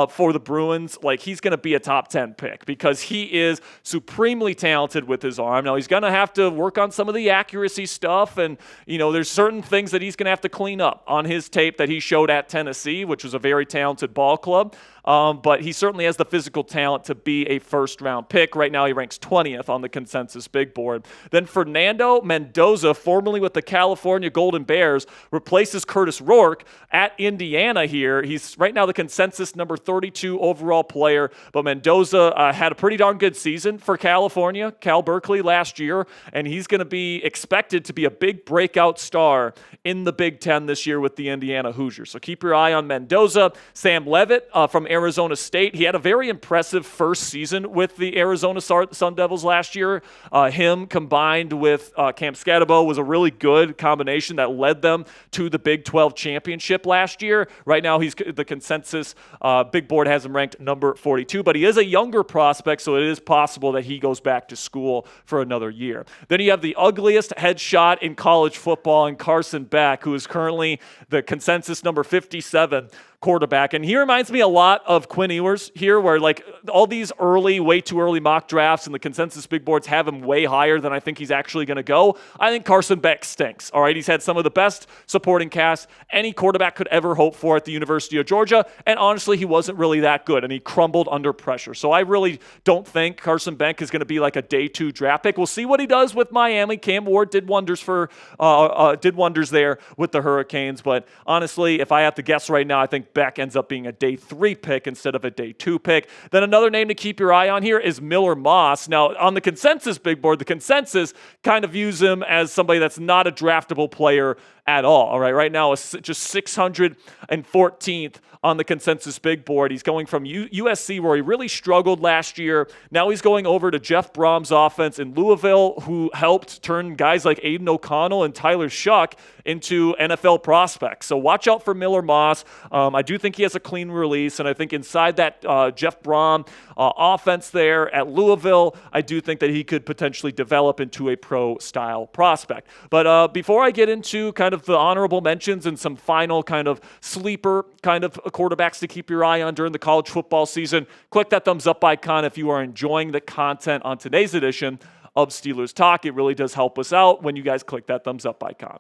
for the Bruins, he's going to be a top 10 pick because he is supremely talented with his arm. Now he's going to have to work on some of the accuracy stuff, and there's certain things that he's going to have to clean up on his tape that he showed at Tennessee, which was a very talented ball club. But he certainly has the physical talent to be a first-round pick. Right now he ranks 20th on the consensus big board. Then Fernando Mendoza, formerly with the California Golden Bears, replaces Curtis Rourke at Indiana here. He's right now the consensus number 32 overall player, but Mendoza had a pretty darn good season for California, Cal Berkeley last year, and he's going to be expected to be a big breakout star in the Big Ten this year with the Indiana Hoosiers. So keep your eye on Mendoza. Sam Levitt from Arizona State. He had a very impressive first season with the Arizona Sun Devils last year. Him combined with Cam Scatterbo was a really good combination that led them to the Big 12 championship last year. Right now, he's the consensus big board has him ranked number 42, but he is a younger prospect, so it is possible that he goes back to school for another year. Then you have the ugliest headshot in college football in Carson Beck, who is currently the consensus number 57 quarterback. And he reminds me a lot of Quinn Ewers here, where all these way too early mock drafts and the consensus big boards have him way higher than I think he's actually going to go. I think Carson Beck stinks. All right, he's had some of the best supporting cast any quarterback could ever hope for at the University of Georgia, and honestly, he wasn't really that good, and he crumbled under pressure. So I really don't think Carson Beck is going to be like a day 2 draft pick. We'll see what he does with Miami. Cam Ward did wonders there with the Hurricanes, but honestly, if I have to guess right now, I think Beck ends up being a day 3 pick instead of a day 2 pick. Then another name to keep your eye on here is Miller Moss. Now, on the consensus big board, the consensus kind of views him as somebody that's not a draftable player at all right? Right now, it's just 614th on the consensus big board. He's going from USC, where he really struggled last year. Now he's going over to Jeff Brom's offense in Louisville, who helped turn guys like Aiden O'Connell and Tyler Shuck into NFL prospects. So watch out for Miller Moss. I do think he has a clean release, and I think inside that Jeff Brom offense there at Louisville, I do think that he could potentially develop into a pro-style prospect. But before I get into kind of the honorable mentions and some final kind of sleeper kind of quarterbacks to keep your eye on during the college football season, click that thumbs up icon if you are enjoying the content on today's edition of Steelers Talk. It really does help us out when you guys click that thumbs up icon.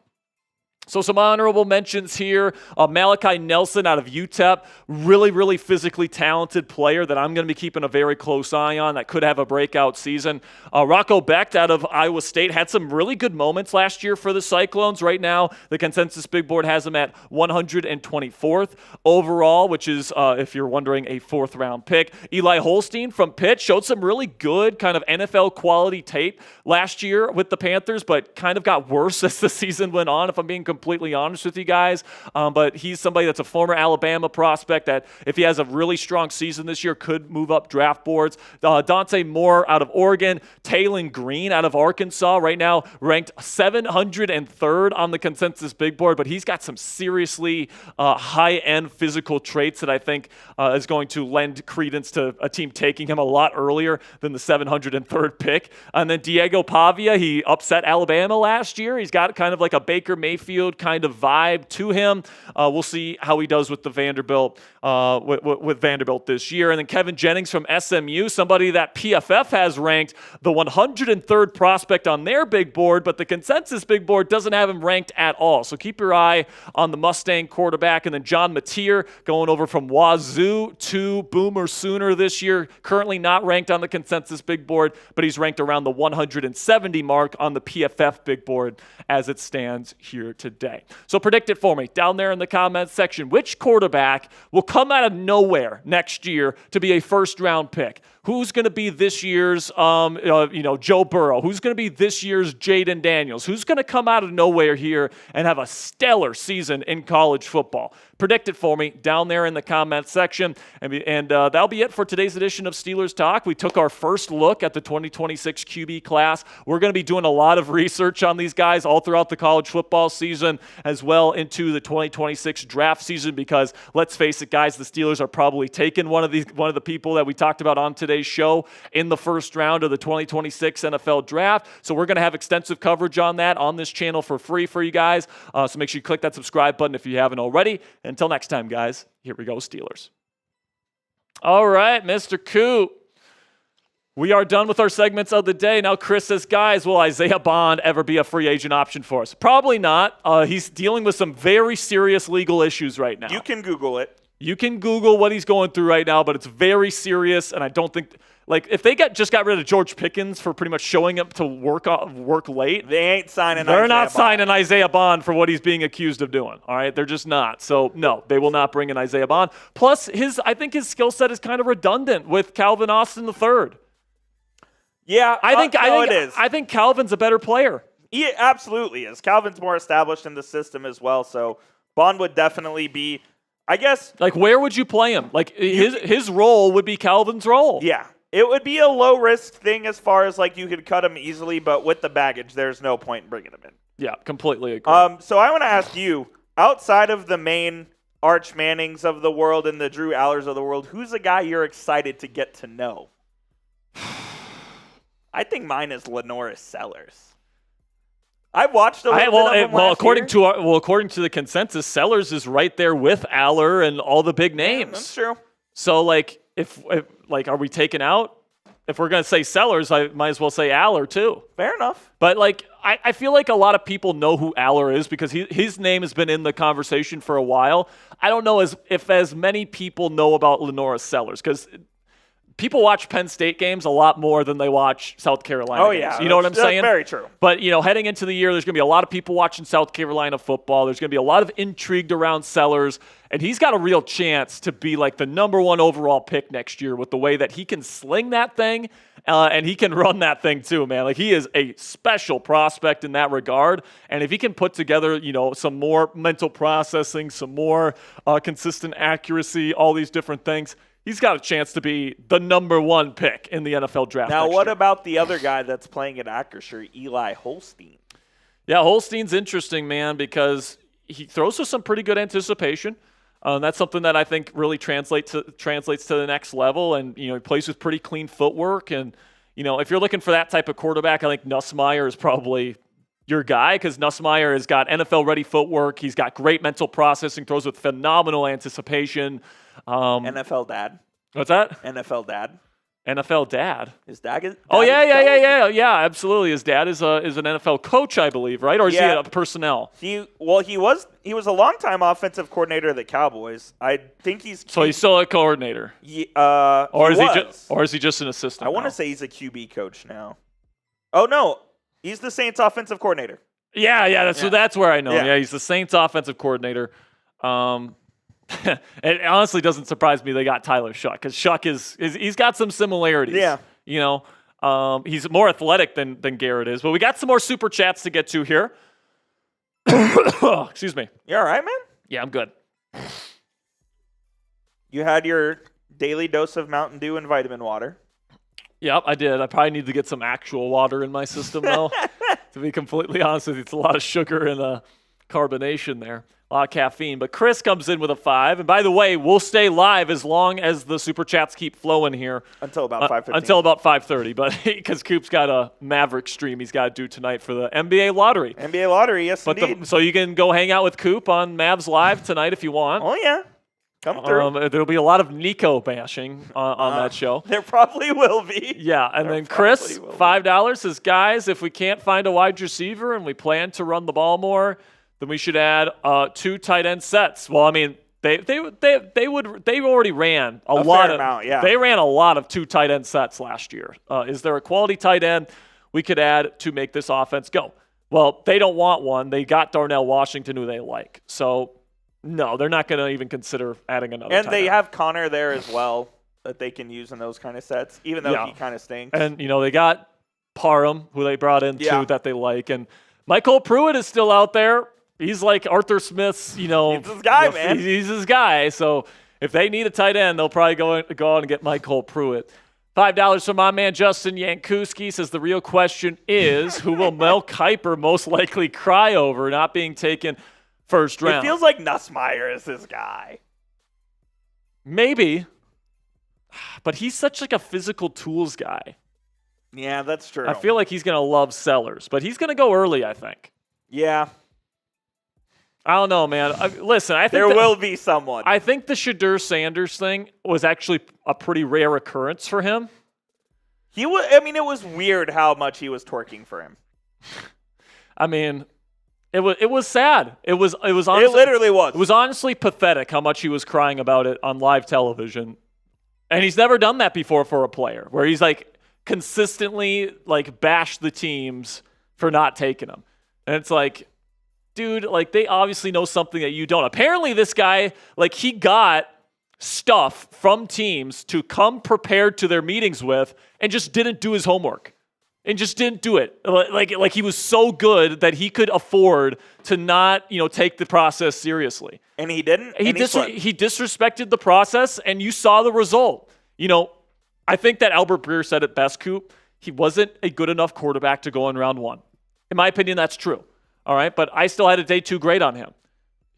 So some honorable mentions here. Malachi Nelson out of UTEP, really, really physically talented player that I'm going to be keeping a very close eye on that could have a breakout season. Rocco Becht out of Iowa State had some really good moments last year for the Cyclones. Right now, the consensus big board has him at 124th overall, which is, if you're wondering, a 4th-round pick. Eli Holstein from Pitt showed some really good kind of NFL quality tape last year with the Panthers, but kind of got worse as the season went on, if I'm being completely honest with you guys. But he's somebody that's a former Alabama prospect that, if he has a really strong season this year, could move up draft boards. Dante Moore out of Oregon. Taylon Green out of Arkansas, right now ranked 703rd on the consensus big board, but he's got some seriously high-end physical traits that I think is going to lend credence to a team taking him a lot earlier than the 703rd pick. And then Diego Pavia, he upset Alabama last year. He's got kind of like a Baker Mayfield kind of vibe to him. We'll see how he does with the Vanderbilt with Vanderbilt this year. And then Kevin Jennings from SMU, somebody that PFF has ranked the 103rd prospect on their big board, but the consensus big board doesn't have him ranked at all. So keep your eye on the Mustang quarterback. And then John Mateer going over from Wazoo to Boomer Sooner this year, currently not ranked on the consensus big board, but he's ranked around the 170 mark on the PFF big board as it stands here today. today. So predict it for me down there in the comments section. Which quarterback will come out of nowhere next year to be a first-round pick? Who's going to be this year's, Joe Burrow? Who's going to be this year's Jaden Daniels? Who's going to come out of nowhere here and have a stellar season in college football? Predict it for me down there in the comments section. And that'll be it for today's edition of Steelers Talk. We took our first look at the 2026 QB class. We're going to be doing a lot of research on these guys all throughout the college football season, as well into the 2026 draft season, because let's face it, guys, the Steelers are probably taking one of the people that we talked about on today's show in the first round of the 2026 NFL draft. So we're going to have extensive coverage on that on this channel for free for you guys. So make sure you click that subscribe button if you haven't already. Until next time, guys, here we go, Steelers. All right, Mr. Coop. We are done with our segments of the day. Now, Chris says, guys, will Isaiah Bond ever be a free agent option for us? Probably not. He's dealing with some very serious legal issues right now. You can Google it. You can Google what he's going through right now, but it's very serious, and I don't think – if they just got rid of George Pickens for pretty much showing up to work late, they ain't signing They're not signing Isaiah Bond for what he's being accused of doing, all right? They're just not. So, no, they will not bring in Isaiah Bond. Plus, I think his skill set is kind of redundant with Calvin Austin III. Yeah, it is. I think Calvin's a better player. He absolutely is. Calvin's more established in the system as well, so Bond would definitely be – I guess. Where would you play him? His role would be Calvin's role. Yeah. It would be a low-risk thing as far as, you could cut him easily, but with the baggage, there's no point in bringing him in. Yeah, completely agree. So I want to ask you, outside of the main Arch Mannings of the world and the Drew Allers of the world, who's a guy you're excited to get to know? I think mine is Lenoris Sellers. I've watched a little bit of him according to the consensus, Sellers is right there with Aller and all the big names. Yeah, that's true. So, if are we taking out? If we're going to say Sellers, I might as well say Aller too. Fair enough. But, I feel like a lot of people know who Aller is because his name has been in the conversation for a while. I don't know if as many people know about Lenoris Sellers because people watch Penn State games a lot more than they watch South Carolina games. Yeah. You know what I'm saying? That's very true. But, heading into the year, there's going to be a lot of people watching South Carolina football. There's going to be a lot of intrigue around Sellers. And he's got a real chance to be the number one overall pick next year with the way that he can sling that thing and he can run that thing too, man. He is a special prospect in that regard. And if he can put together, some more mental processing, some more consistent accuracy, all these different things, he's got a chance to be the number one pick in the NFL draft. Now, what about the other guy that's playing at Acrisure, Eli Holstein? Yeah, Holstein's interesting, man, because he throws with some pretty good anticipation. That's something that I think really translates to the next level. And, he plays with pretty clean footwork. And, if you're looking for that type of quarterback, I think Nussmeier is probably your guy because Nussmeier has got NFL-ready footwork. He's got great mental processing, throws with phenomenal anticipation. NFL dad. What's that? NFL dad. NFL dad. His dad is. Yeah, absolutely. His dad is an NFL coach, I believe, right? Or is he a personnel? He was a longtime offensive coordinator of the Cowboys. I think he's. So he's still a coordinator. Or is he just an assistant? I want to say he's a QB coach now. Oh no, he's the Saints offensive coordinator. Yeah. That's where I know. Yeah, he's the Saints offensive coordinator. It honestly doesn't surprise me they got Tyler Shuck because Shuck he's got some similarities. Yeah. He's more athletic than Garrett is. But we got some more super chats to get to here. Excuse me. You all right, man? Yeah, I'm good. You had your daily dose of Mountain Dew and vitamin water. Yep, I did. I probably need to get some actual water in my system, though. To be completely honest with you, it's a lot of sugar and carbonation there. A lot of caffeine. But Chris comes in with a 5. And by the way, we'll stay live as long as the Super Chats keep flowing here. Until about 5:15. Until about 5:30. But because Coop's got a Maverick stream he's got to do tonight for the NBA Lottery. NBA Lottery, yes, indeed. So you can go hang out with Coop on Mavs Live tonight if you want. Oh, yeah. Come through. There'll be a lot of Nico bashing on that show. There probably will be. Yeah, and then Chris, $5 says, guys, if we can't find a wide receiver and we plan to run the ball more, then we should add 2 tight end sets. Well, I mean, they already ran a lot of. They ran a lot of 2 tight end sets last year. Is there a quality tight end we could add to make this offense go? Well, they don't want one. They got Darnell Washington, who they like. So, no, they're not going to even consider adding another And tight they end. have Connor there as well that they can use in those kind of sets, even though he kind of stinks. And, they got Parham, who they brought in, too, that they like. And Michael Pruitt is still out there. He's like Arthur Smith's, He's his guy, man. He's his guy. So if they need a tight end, they'll probably go out and get Michael Pruitt. $5 from my man Justin Yankuski says the real question is, who will Mel Kiper most likely cry over not being taken first round? It feels like Nussmeier is this guy. Maybe. But he's such like a physical tools guy. Yeah, that's true. I feel like he's going to love Sellers, but he's going to go early, I think. Yeah. I don't know, man. Listen, I think there will be someone. I think the Shedeur Sanders thing was actually a pretty rare occurrence for him. It was weird how much he was twerking for him. I mean, it was sad. It was honestly, it literally was. It was honestly pathetic how much he was crying about it on live television. And he's never done that before for a player, where he's like consistently like bashed the teams for not taking him. And it's like, dude, like they obviously know something that you don't. Apparently this guy, like he got stuff from teams to come prepared to their meetings with and just didn't do his homework and just didn't do it. Like he was so good that he could afford to not, take the process seriously. And he didn't. He disrespected the process, and you saw the result. I think that Albert Breer said it best, Coop. He wasn't a good enough quarterback to go in round one. In my opinion, that's true. All right, but I still had a day 2 grade on him.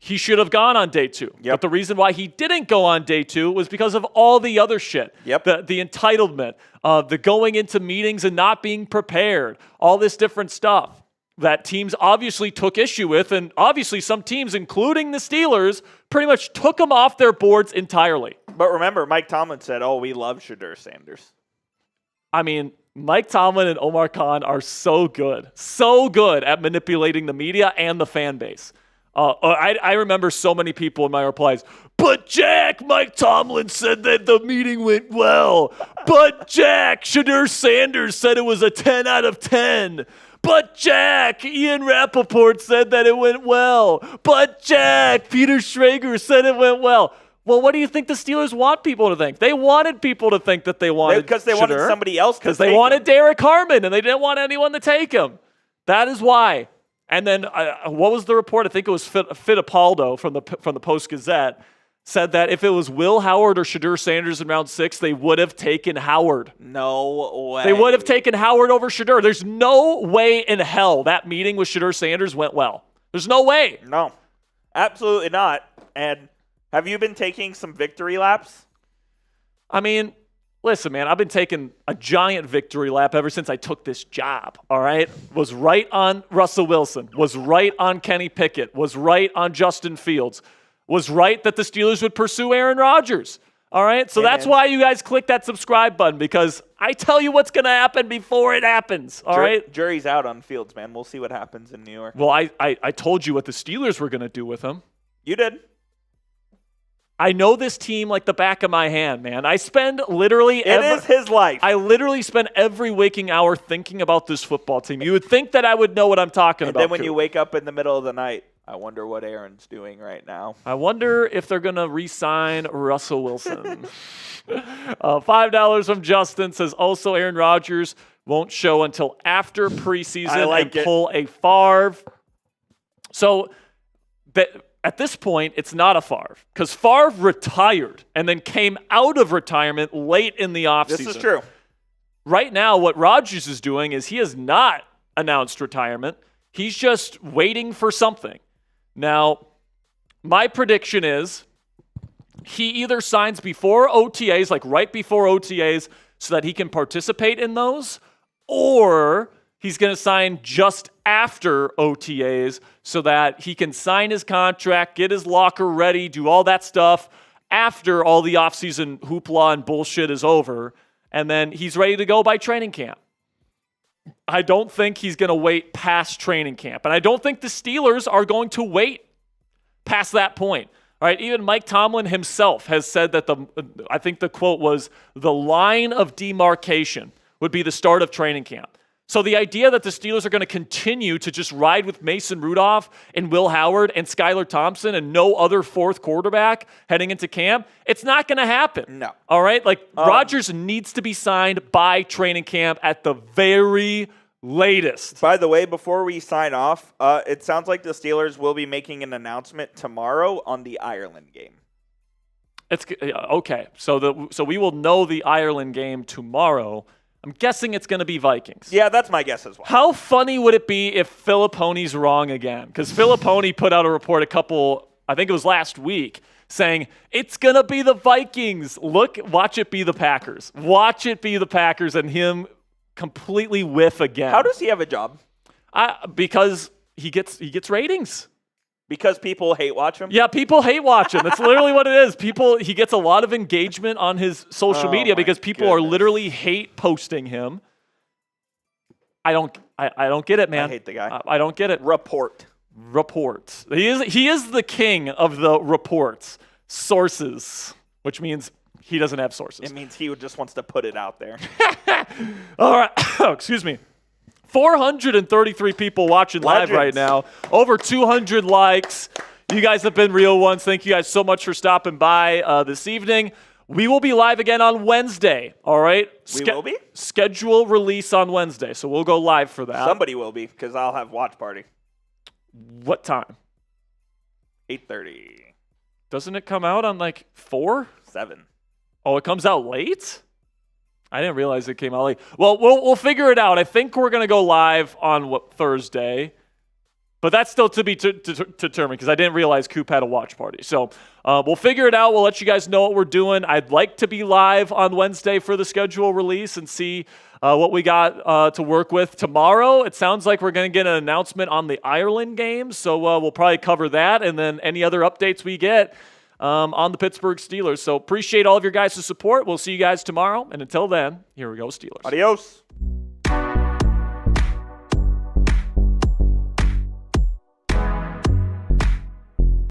He should have gone on day 2. Yep. But the reason why he didn't go on day 2 was because of all the other shit. Yep. The entitlement, the going into meetings and not being prepared, all this different stuff that teams obviously took issue with, and obviously some teams, including the Steelers, pretty much took him off their boards entirely. But remember, Mike Tomlin said, we love Shedeur Sanders. I mean, Mike Tomlin and Omar Khan are so good at manipulating the media and the fan base. I remember so many people in my replies, but Jack, Mike Tomlin said that the meeting went well. But Jack, Shedeur Sanders said it was a 10 out of 10. But Jack, Ian Rapoport said that it went well. But Jack, Peter Schrager said it went well. Well, what do you think the Steelers want people to think? They wanted people to think that they wanted because they wanted somebody else to take him. Because they wanted Derek Harmon, and they didn't want anyone to take him. That is why. And then what was the report? I think it was Fittipaldo from the Post-Gazette said that if it was Will Howard or Shedeur Sanders in round 6, they would have taken Howard. No way. They would have taken Howard over Shedeur. There's no way in hell that meeting with Shedeur Sanders went well. There's no way. No, absolutely not. And have you been taking some victory laps? I mean, listen, man, I've been taking a giant victory lap ever since I took this job, all right? Was right on Russell Wilson, was right on Kenny Pickett, was right on Justin Fields, was right that the Steelers would pursue Aaron Rodgers, all right? So that's why you guys click that subscribe button, because I tell you what's going to happen before it happens, all right? Jury's out on Fields, man. We'll see what happens in New York. Well, I told you what the Steelers were going to do with him. You did. I know this team like the back of my hand, man. I spend literally It is his life. I literally spend every waking hour thinking about this football team. You would think that I would know what I'm talking about. And then when you wake up in the middle of the night, I wonder what Aaron's doing right now. I wonder if they're going to re-sign Russell Wilson. $5 from Justin says, also Aaron Rodgers won't show until after preseason and pull a Favre. So at this point, it's not a Favre, because Favre retired and then came out of retirement late in the offseason. This is true. Right now, what Rodgers is doing is he has not announced retirement. He's just waiting for something. Now, my prediction is he either signs before OTAs, like right before OTAs, so that he can participate in those, or he's going to sign just after OTAs so that he can sign his contract, get his locker ready, do all that stuff after all the offseason hoopla and bullshit is over, and then he's ready to go by training camp. I don't think he's going to wait past training camp, and I don't think the Steelers are going to wait past that point. All right, even Mike Tomlin himself has said that I think the quote was, the line of demarcation would be the start of training camp. So the idea that the Steelers are going to continue to just ride with Mason Rudolph and Will Howard and Skylar Thompson and no other fourth quarterback heading into camp, it's not going to happen. No. All right? Like, Rodgers needs to be signed by training camp at the very latest. By the way, before we sign off, it sounds like the Steelers will be making an announcement tomorrow on the Ireland game. It's okay. So we will know the Ireland game tomorrow. I'm guessing it's going to be Vikings. Yeah, that's my guess as well. How funny would it be if Filipponi's wrong again? Because Filipponi put out a report I think it was last week, saying it's going to be the Vikings. Watch it be the Packers. Watch it be the Packers and him completely whiff again. How does he have a job? Because he gets ratings. Because people hate watch him? Yeah, people hate watch him. That's literally what it is. He gets a lot of engagement on his social media because people are literally hate posting him. I don't get it, man. I hate the guy. I don't get it. Reports. He is the king of the reports. Sources, which means he doesn't have sources. It means he just wants to put it out there. All right. Excuse me. 433 people watching live right now. Over 200 likes. You guys have been real ones. Thank you guys so much for stopping by this evening. We will be live again on Wednesday, all right? We will be? Schedule release on Wednesday, so we'll go live for that. Somebody will be, because I'll have watch party. What time? 8:30. Doesn't it come out on like 4? 7. Oh, it comes out late? I didn't realize it came out late. Well, we'll figure it out. I think we're going to go live on Thursday. But that's still to be determined because I didn't realize Coop had a watch party. So we'll figure it out. We'll let you guys know what we're doing. I'd like to be live on Wednesday for the schedule release and see what we got to work with. Tomorrow, it sounds like we're going to get an announcement on the Ireland game. So we'll probably cover that and then any other updates we get on the Pittsburgh Steelers. So appreciate all of your guys' support. We'll see you guys tomorrow. And until then, here we go, Steelers. Adios.